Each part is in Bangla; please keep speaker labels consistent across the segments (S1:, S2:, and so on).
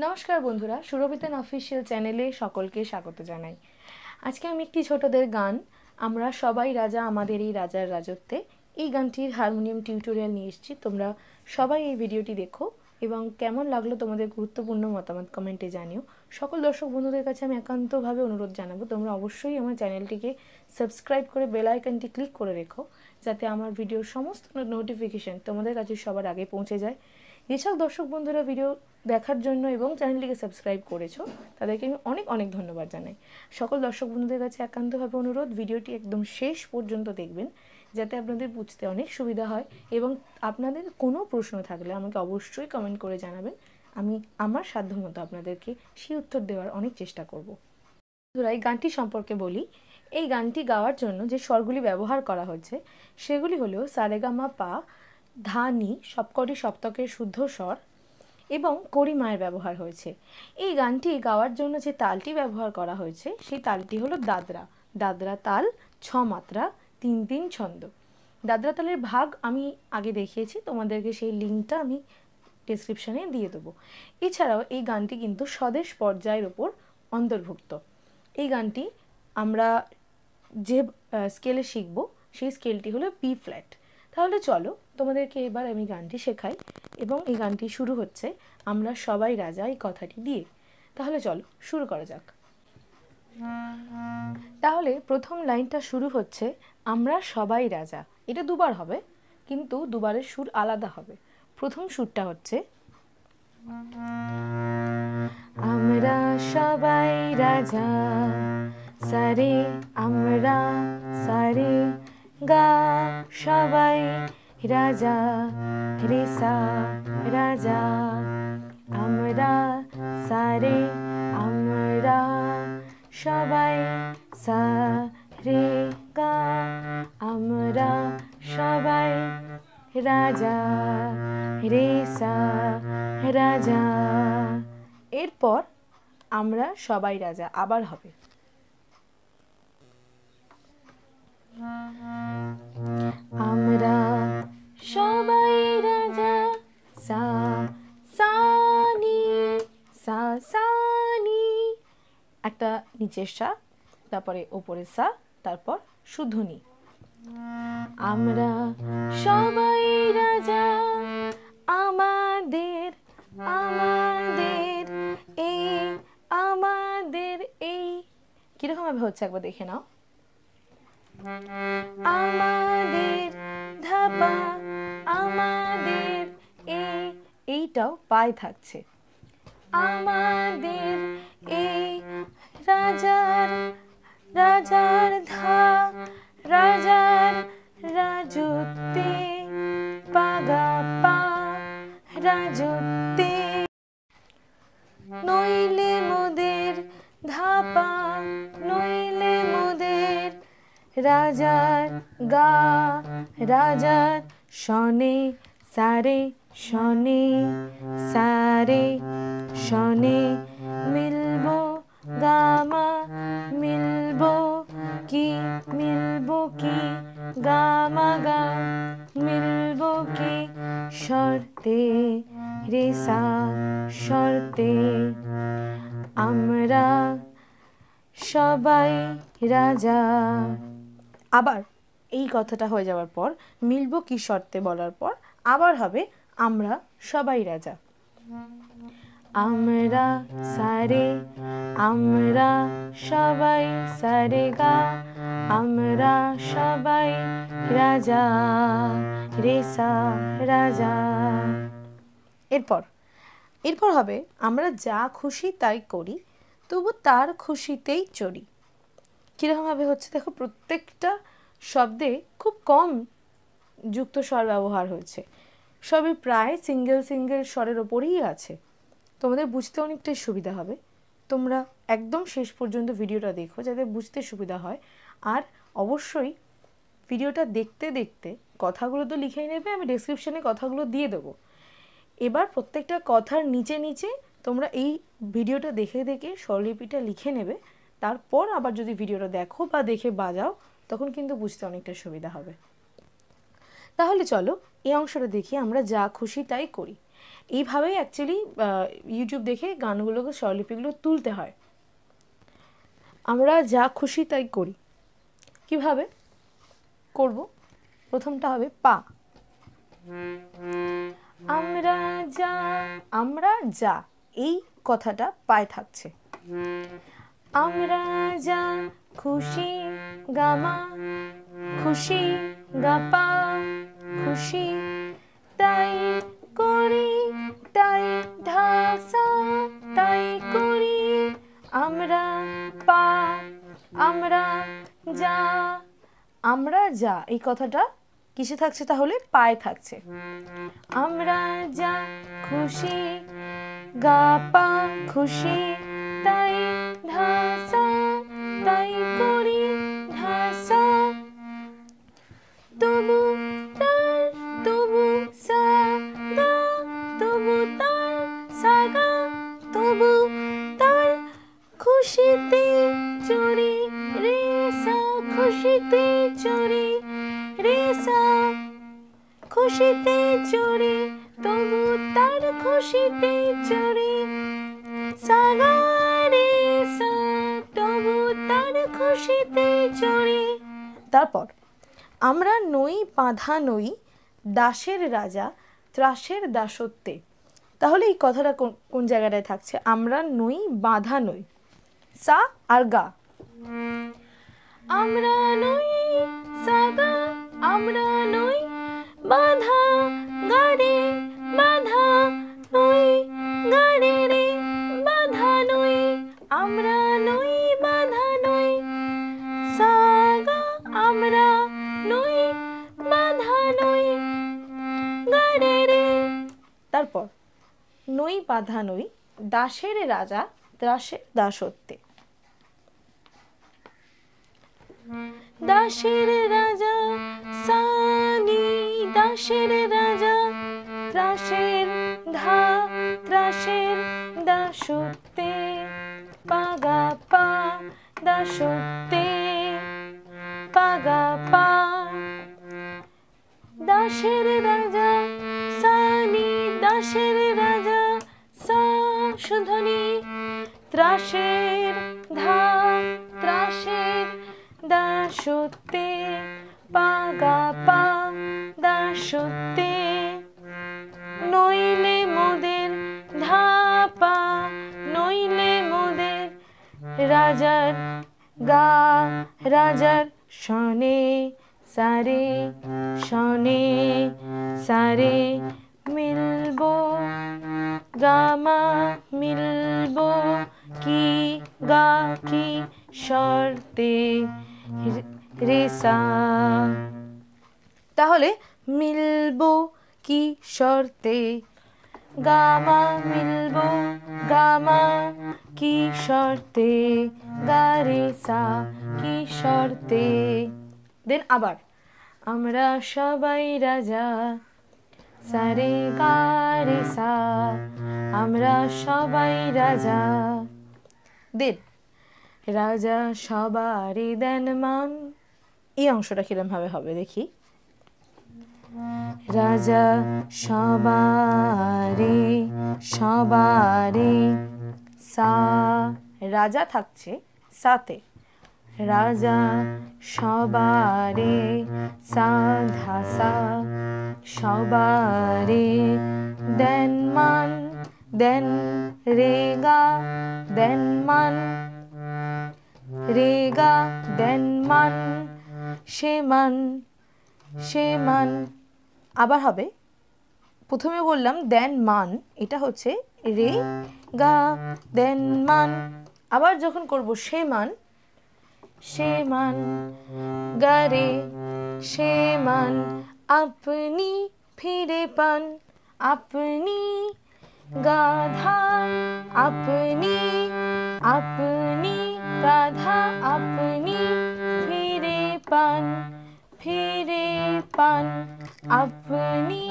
S1: নমস্কার বন্ধুরা, সুরভিতান অফিসিয়াল চ্যানেলে সকলকে স্বাগত জানাই। আজকে আমি একটি ছোটদের গান আমরা সবাই রাজা আমাদের এই রাজার রাজত্বে, এই গানটির হারমোনিয়াম টিউটোরিয়াল নিয়ে এসেছি। তোমরা সবাই এই ভিডিওটি দেখো এবং কেমন লাগলো তোমাদের গুরুত্বপূর্ণ মতামত কমেন্টে জানিও। সকল দর্শক বন্ধুদের কাছে আমি একান্তভাবে অনুরোধ জানাবো, তোমরা অবশ্যই আমার চ্যানেলটিকে সাবস্ক্রাইব করে বেল আইকনটি ক্লিক করে রেখো, যাতে আমার ভিডিওর সমস্ত নোটিফিকেশান তোমাদের কাছে সবার আগে পৌঁছে যায়। যেসব দর্শক বন্ধুরা ভিডিও দেখার জন্য এবং চ্যানেলটিকে সাবস্ক্রাইব করেছো তাদেরকে আমি অনেক অনেক ধন্যবাদ জানাই। সকল দর্শক বন্ধুদের কাছে একান্তভাবে অনুরোধ, ভিডিওটি একদম শেষ পর্যন্ত দেখবেন, যাতে আপনাদের বুঝতে অনেক সুবিধা হয়। এবং আপনাদের কোনো প্রশ্ন থাকলে আমাকে অবশ্যই কমেন্ট করে জানাবেন, আমি আমার সাধ্যমতো আপনাদেরকে সেই উত্তর দেওয়ার অনেক চেষ্টা করব। বন্ধুরা, এই গানটি সম্পর্কে বলি। এই গানটি গাওয়ার জন্য যে স্বরগুলি ব্যবহার করা হচ্ছে সেগুলি হলো সারেগামা পা, ধা নি, সবকটি সপ্তকের শুদ্ধ স্বর এবং করিমায়ের ব্যবহার হয়েছে। এই গানটি গাওয়ার জন্য যে তালটি ব্যবহার করা হয়েছে সেই তালটি হলো দাদরা। দাদরা তাল, 6 মাত্রা, 3-3 ছন্দ। দাদরা তালের ভাগ আমি আগে দেখিয়েছি, তোমাদেরকে সেই লিঙ্কটা আমি ডেসক্রিপশানে দিয়ে দেবো। এছাড়াও এই গানটি কিন্তু স্বদেশ পর্যায়ের ওপর অন্তর্ভুক্ত। এই গানটি আমরা যে স্কেলে শিখব সেই স্কেলটি হলো বি ফ্ল্যাট। তাহলে চলো তোমাদেরকে এবার আমি গানটি শেখাই, এবং এই গানটি শুরু হচ্ছে আমরা সবাই রাজা এই কথাটি দিয়ে। তাহলে চলো শুরু করা যাক। তাহলে প্রথম লাইনটা শুরু হচ্ছে আমরা সবাই রাজা। এটা দুবার হবে, কিন্তু দুবারের সুর আলাদা হবে। প্রথম সুরটা হচ্ছে আমরা সবাই রাজা, সারে আমরা সারে গা, সবাই রাজা রে সা রাজা, আমরা সারে আমরা সবাই সা রে গা, আমরা সবাই রাজা রে সা রাজা। এরপর আমরা সবাই রাজা আবার হবে। আমরা সবাই রাজা, সা সা নি, সা সা নি, একটা নিচের সা, তারপরে ওপরের সা, তারপর শুদ্ধ নি। আমরা সবাই রাজা, আমাদের আমাদের এই, আমাদের এই। কিরকম ভাবে হচ্ছে একবার দেখে নাও। আমাদের ধাপা, আমাদের এই, এইটাও পায়ে থাকছে। আমাদের এই রাজার, রাজার ধা, রাজার রাজত্বে, পাগা পা রাজত্বে, নইলে মোদের ধাপা, নইলে মোদের রাজার গা, রাজার শনে সারে, শনে সারে শনে, মিলবো গামা, মিলবো কি, মিলবো কি গামা গা, মিলবো কি শর্তে রে সা শর্তে, আমরা সবাই রাজা। আবার এই কথাটা হয়ে যাওয়ার পর, মিলবো কি শর্তে বলার পর আবার হবে আমরা সবাই রাজা। আমরা সারে, আমরা সবাই সারে গা, আমরা সবাই রাজা রে সা রাজা। এরপর হবে আমরা যা খুশি তাই করি, তবু তার খুশিতেই চড়ি। কীরকমভাবে হচ্ছে দেখো, প্রত্যেকটা শব্দে খুব কম যুক্ত স্বর ব্যবহার হয়েছে, সবই প্রায় সিঙ্গেল সিঙ্গেল স্বরের ওপরেই আছে। তোমাদের বুঝতে অনেকটাই সুবিধা হবে। তোমরা একদম শেষ পর্যন্ত ভিডিওটা দেখো, যাতে বুঝতে সুবিধা হয়। আর অবশ্যই ভিডিওটা দেখতে দেখতে কথাগুলো তো লিখেই নেবে, আমি ডেসক্রিপশানে কথাগুলো দিয়ে দেবো। এবার প্রত্যেকটা কথার নিচে নিচে তোমরা এই ভিডিওটা দেখে দেখে স্বরলিপিটা লিখে নেবে। তারপর আবার যদি ভিডিওটা দেখো বা দেখে বাজাও, তখন কিন্তু বুঝতে অনেকটা সুবিধা হবে। তাহলে চলো এই অংশটা দেখি আমরা যা খুশি তাই করি। এইভাবেই অ্যাকচুয়ালি ইউটিউব দেখে গানগুলোকে স্বরলিপিগুলো তুলতে হয়। আমরা যা খুশি তাই করি। কিভাবে করব? প্রথমটা হবে পা। আমরা যা এই কথাটা পায়ে থাকছে। আমরা যা খুশি গামা, খুশি গাপা, খুশি তাই করি, তাই ধাসা, তাই করি আমরা পা। আমরা যা, আমরা যা এই কথাটা কিসে থাকছে তাহলে? পায়ে থাকছে। আমরা যা খুশি গাপা, খুশি তাই ধাসা, তাই করি ধাসা, তবু তার, তবু সা গা, তবু তার সা গা, তবু তার খুশিতে চড়ি রে সা, খুশিতে চড়ি রে সা, খুশিতে চড়ি, তবু তার খুশিতে চড়ি সা গা রে সা, তবু তার খুশিতে চড়ি। তারপর আমরা নই বাঁধা নই, দাসের রাজা ত্রাসের দাসত্বে। তাহলে এই কথাটা কোন জায়গাটায় থাকছে? আমরা নই বাঁধা নই, সা আর গা। আমরা নই সা গা, আমরা নই বাঁধা, গা রে বাঁধা নই, গা রে রে বাঁধা নই, আমরা নই বাঁধা নই সা গা, আমরা নই বাঁধা নই গা রে রে। তারপর নই বাঁধা নই, দাসের রাজা ত্রাসের দাসত্বে। দাসের রাজা সানি, দাসের রাজা ত্রাসের ধা, ত্রাসের দাসত্বে পাগা পা, দাসত্বে পাগা পা। দাসের রাজা সানি, দাসের রাজা সা শুধনি, ত্রাসের ধা, ত্রাসের দাসত্বে পাগা পা, দাসত্বে। নইলে মোদের ধাপা, নইলে মোদের রাজার গা, রাজার শনে সারে, শনে সারে মিলবো গামা, মিলবো কি গা, কি শর্তে রে সা। তাহলে মিলবো কি শর্তে, গামা মিলবো, গামা কি শর্তে, গা রে সা কি শর্তে। দেন আবার আমরা সবাই রাজা সারে গা রে সা, আমরা সবাই রাজা। দেন রাজা সবারই দেন মান। এই অংশটা কিরম ভাবে হবে দেখি। রাজা সবারে, সবারে সা, রাজা থাকছে সাতে, রাজা সবারে সা ধাসা, সবারে দেন মান, দেন রেগা, দেন মান রেগা, দেন মান সে মান, সে মান। আবার হবে, প্রথমে বললাম দেন মান, এটা হচ্ছে রে গা, দেন মান। আবার যখন করব সে মান, সে মান গা রে, সে মান আপনি ফিরে পান, আপনি গাধা, আপনি, আপনি গাধা, আপনি ফিরে পান, ফিরে পান আপনি,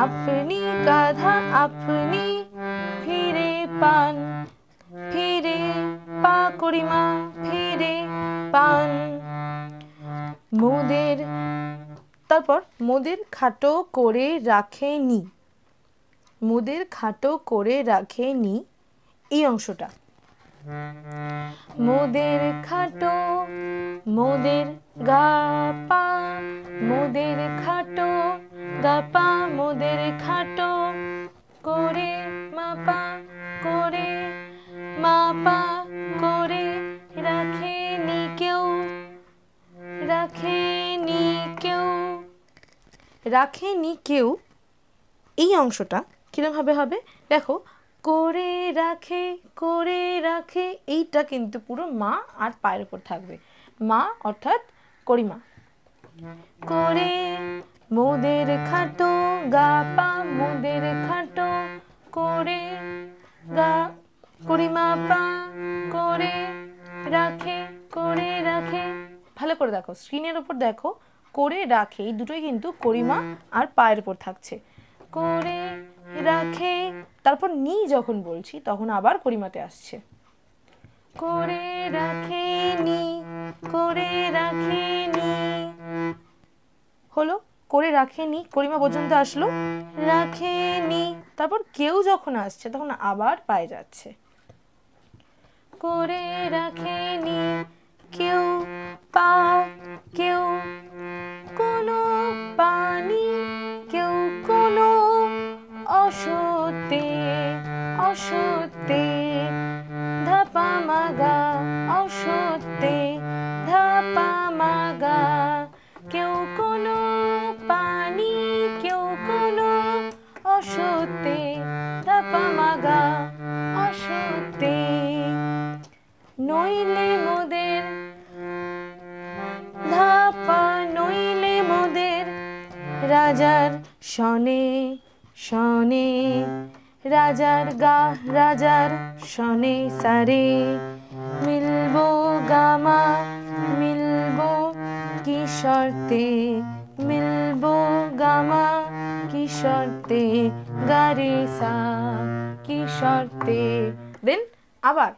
S1: আপনি গাধা, আপনি ফিরে পান, ফিরে পা করিমা, ফিরে পান মোদের। তারপর মোদের খাটো করে রাখেনি, মোদের খাটো করে রাখেনি, এই অংশটা। মোদের খাটো, মোদের গা পা, মোদের খাটো গা পা, মোদের খাটো করে মাপা, করে মাপা করে রাখেনি কেউ, রাখেনি কেউ, রাখেনি কেউ, এই অংশটা কিরমভাবে হবে দেখো। করে রাখে, করে রাখে, এইটা কিন্তু পুরো মা আর পায়ের উপর থাকবে। মা অর্থাৎ করিমা। করে মোদের খাটো গা পা, মোদের খাটো করে গা, করিমা পা করে রাখে, করে রাখে। ভালো করে দেখো, স্ক্রিনের উপর দেখো, করে রাখে এই দুটোই কিন্তু করিমা আর পায়ের উপর থাকছে। করে রাখে, তারপর নি যখন বলছি তখন আবার করিমাতে আসছে। করে রাখে নি, করে রাখে নি, হলো করে রাখেনি, করিমা পর্যন্ত আসলো, রাখেনি। তারপর কেউ যখন আসছে তখন আবার পায়ে যাচ্ছে। করে রাখেনি কেউ পা, কেউ কোনো পানি, কেউ কোনো অসতে, অসতে ধাপা মাগা, অসতে ধাপা মাগা, কেউ কোনো পানি, কেউ কোনো অসতে ধাপা মাগা, অসতে। নইলে মোদের ধাপা, নইলে মোদের রাজার শনে, শনে রাজার গা, রাজার শনে সারে, মিলবো গামা, মিলবো কি শর্তে, মিলবো গামা কি শর্তে, গারে সা কি শর্তে। দেন আবার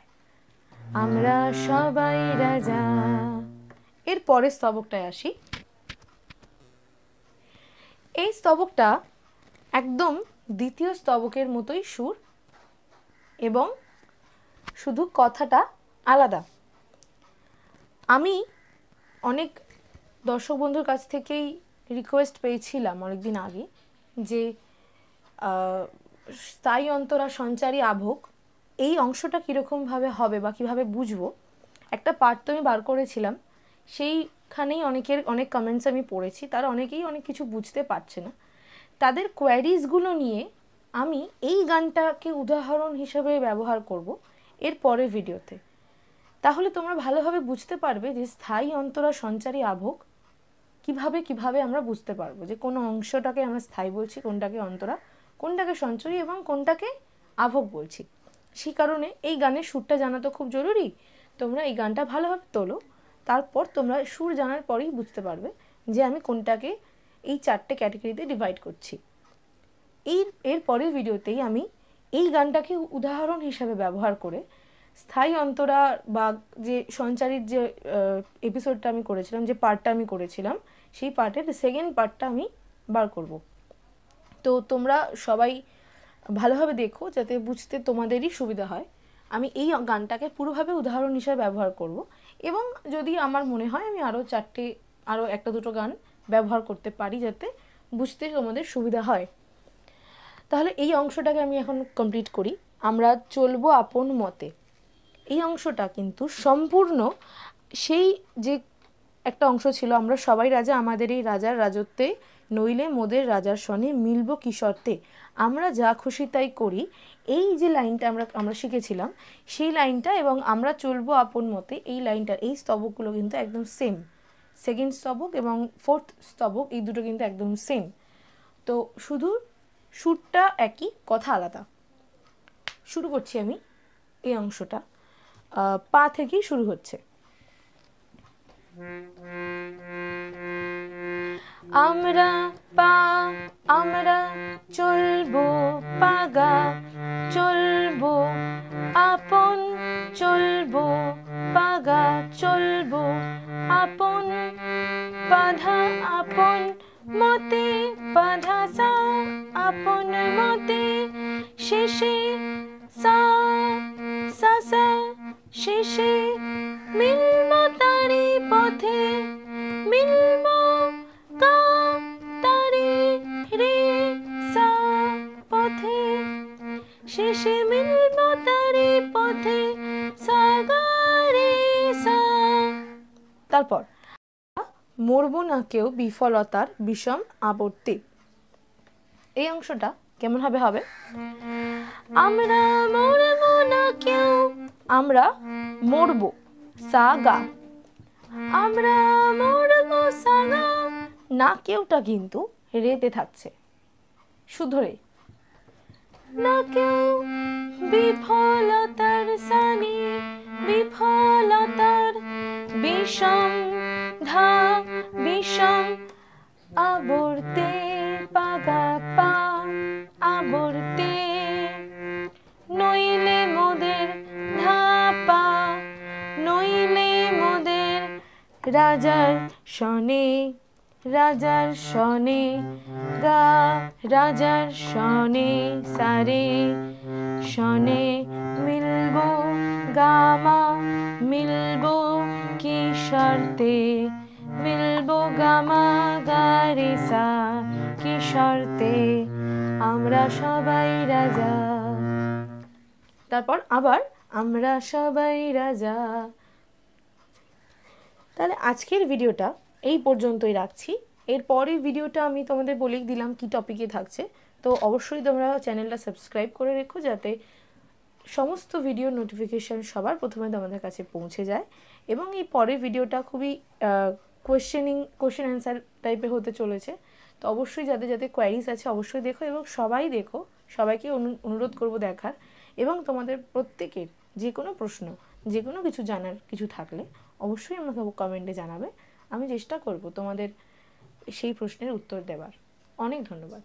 S1: আমরা সবাই রাজা। এর পরের স্তবকটায় আসি। এই স্তবকটা একদম দ্বিতীয় স্তবকের মতোই সুর এবং শুধু কথাটা আলাদা। আমি অনেক দর্শক বন্ধুর কাছ থেকেই রিকোয়েস্ট পেয়েছিলাম অনেকদিন আগে যে স্থায়ী অন্তরা সঞ্চারী আভোগ এই অংশটা কীরকমভাবে হবে বা কীভাবে বুঝবো। একটা পার্ট তো আমি বার করেছিলাম, সেইখানেই অনেক কমেন্টস আমি পড়েছি, তারা অনেকেই অনেক কিছু বুঝতে পারছে না। তাদের কোয়ারিজগুলো নিয়ে আমি এই গানটাকে উদাহরণ হিসেবে ব্যবহার করব এর পরের ভিডিওতে। তাহলে তোমরা ভালোভাবে বুঝতে পারবে যে স্থায়ী অন্তরা সঞ্চারী আভোগ কিভাবে আমরা বুঝতে পারবো যে কোনো অংশটাকে আমরা স্থায়ী বলছি, কোনটাকে অন্তরা, কোনটাকে সঞ্চরী এবং কোনটাকে আভোগ বলছি। সেই কারণে এই গানের সুরটা জানা তো খুব জরুরি। তোমরা এই গানটা ভালোভাবে তোলো, তারপর তোমরা সুর জানার পরেই বুঝতে পারবে যে আমি কোনটাকে এই চারটে ক্যাটাগরিতে ডিভাইড করছি। এর পরের ভিডিওতেই আমি এই গানটাকে উদাহরণ হিসাবে ব্যবহার করে স্থায়ী অন্তরা বা যে সঞ্চারীর যে এপিসোডটা আমি করেছিলাম, যে পার্টটা আমি করেছিলাম, সেই পার্টের সেকেন্ড পার্টটা আমি বার করব। তো তোমরা সবাই ভালোভাবে দেখো যাতে বুঝতে তোমাদেরই সুবিধা হয়। আমি এই গানটাকে পুরোভাবে উদাহরণ হিসাবে ব্যবহার করব এবং যদি আমার মনে হয় আমি আরও একটা দুটো গান ব্যবহার করতে পারি যাতে বুঝতে তোমাদের সুবিধা হয়। তাহলে এই অংশটাকে আমি এখন কমপ্লিট করি। আমরা চলবো আপন মতে। এই অংশটা কিন্তু সম্পূর্ণ সেই যে একটা অংশ ছিল, আমরা সবাই রাজা আমাদের এই রাজার রাজত্বে, নইলে মোদের রাজার সনে মিলব কি শর্তে, আমরা যা খুশি তাই করি, এই যে লাইনটা আমরা শিখেছিলাম সেই লাইনটা এবং আমরা চলবো আপন মতে এই লাইনটা, এই স্তবকগুলো কিন্তু একদম সেম। সেকেন্ড স্তবক এবং ফোর্থ স্তবক এই দুটো কিন্তু একদম সেম। তো শুধু সুরটা একই, কথা আলাদা। শুরু করছি আমি এই অংশটা, পা থেকেই শুরু হচ্ছে। আমরা পা, আমরা চলবো পাগা, চলবো আপন, চলবো পাগা, চলবো আপন, বাধা আপন, মতে বাধা সা আপন মতে শেষে সা সা সা শেষে মিলব তারি পথে মিলব গা তারি রে সা পথে শেষে মিলব তারি পথে সা গা রে সা। তারপর মরবো না কেউ বিফলতার বিষম আবর্তে। এই অংশটা কেমন হবে হবে আমরা মরবো না কেউ, আমরা মরবো সা গা, আমরা মরবো সা গা, না কেউটা কিন্তু রেতে থাকছে শুধু রে। না কেউ বিফলতার সানি বিফলতার বিষম ধা বিষম আবর্তে পাগা পা আবর্তে নইলে মোদের ধাপা নইলে মোদের রাজার শনে রাজার শনে গা রাজার শনে সারে শনে মিলবো গামা মিলবো কি শর্তে মিলবো গামা গারে সা কি শর্তে আমরা সবাই রাজা। তারপর আবার আমরা সবাই রাজা। তাহলে আজকের ভিডিওটা এই পর্যন্তই রাখছি। এর পরের ভিডিওটা আমি তোমাদের বলেই দিলাম কি টপিকে থাকছে, তো অবশ্যই তোমরা চ্যানেলটা সাবস্ক্রাইব করে রেখো যাতে সমস্ত ভিডিও নোটিফিকেশান সবার প্রথমে তোমাদের কাছে পৌঁছে যায়। এবং এই পরের ভিডিওটা খুবই কোয়েশ্চেন অ্যান্সার টাইপের হতে চলেছে, তো অবশ্যই যাদের যাদের কোয়ারিজ আছে অবশ্যই দেখো এবং সবাই দেখো, সবাইকে অনুরোধ করব দেখার। এবং তোমাদের প্রত্যেকের যে কোনো প্রশ্ন যে কোনো কিছু জানার কিছু থাকলে অবশ্যই আমাকে কমেন্টে জানাবে, আমি চেষ্টা করব তোমাদের সেই প্রশ্নের উত্তর দেওয়ার। অনেক ধন্যবাদ।